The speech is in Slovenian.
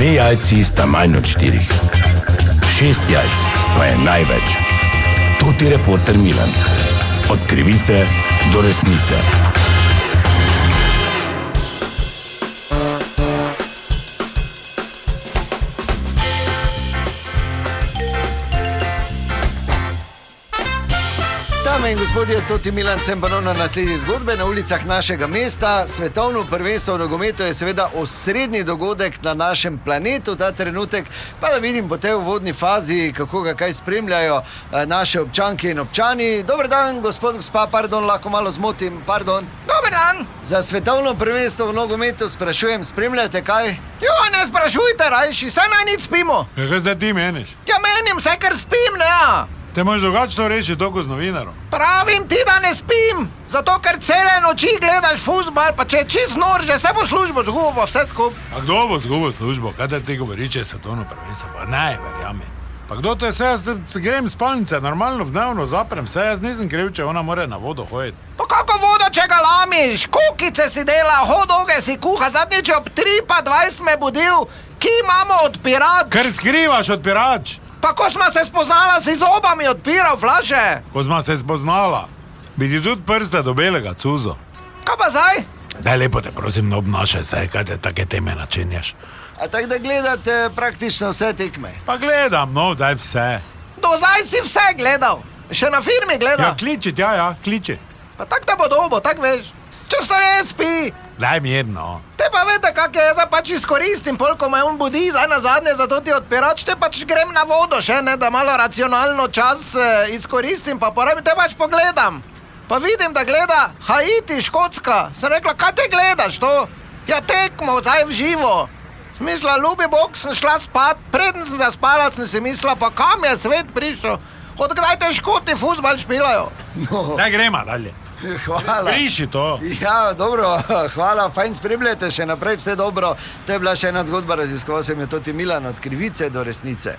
2 jajci sta manj od 4. 6 jajc pa je največ. To ti reporter Milan. Od krivice do resnice. Dame in gospodje, Toti Milan, sem ponovno na naslednji zgodbe na ulicah našega mesta. Svetovno prvenstvo v nogometu je seveda osrednji dogodek na našem planetu ta trenutek. Pa da vidim po tej uvodni fazi, kako ga kaj spremljajo naše občanke in občani. Dober dan, gospa, pardon, lahko malo zmotim, pardon. Dober dan. Za svetovno prvenstvo v nogometu sprašujem, spremljate kaj? Jo, ne sprašujte rajši, saj naj nič spimo. Ja, kaj zdaj ti meniš? Ja, menim se, ker spim, ne ja. Te moraš drugače to reči toliko z novinarom. Pravim ti, da ne spim, zato ker cele noči gledaš fuzbal, pa če je čist nor, že se bo službo zgubo, vse skup. A kdo bo zgubil službo? Kaj te ti govori, če je svetovno prvenstvo? Pa ne, verjami. Pa kdo to je, se jaz grem z spalnice, normalno dnevno zaprem, se jaz nisem kriv, če ona more na vodo hoditi. Pa kako vodo, če ga lamiš? Kukice si dela, hodoge si kuha, zadnjič ob 3:20 me budil, ki imamo odpirač. Ker skrivaš odpirač. Pa ko smo se spoznala, si zobami odpiral flaše. Ko smo se spoznala, bi ti tudi prste do belega cuzo. Kaj pa zdaj? Daj lepo te prosim, ne obnašaj se, kaj te take teme načinjaš. A tako da gledate praktično vse tekme? Pa gledam, no, zdaj vse. Do zdaj si vse gledal. Še na firmi gledal. Ja, kliči, ja, kliči. Pa tak te bo dobo, tak veš. Često je spi. Daj mirno. Te pa vete, kak je, jaz pač izkoristim, polko me on budi, zdaj na zadnje, zato ti odpirač, te pač grem na vodo še, ne, da malo racionalno čas izkoristim, pa porabim, te pač pogledam. Pa vidim, da gleda Haiti, Škotska. Sem rekla, kaj te gledaš to? Ja, tekmo, zdaj v živo. Sem mislila, ljubi Bog, sem šla spat, preden sem zaspala, sem si mislila, pa kam je svet prišel? Od kdaj te Škoti fuzbal špilajo? No, Daj gremo dalje. hvala. Briši to. Ja, dobro, hvala, fajn spremljate, še naprej vse dobro. To je bila še ena zgodba, raziskoval sem jo Toti Milan, od krivice do resnice.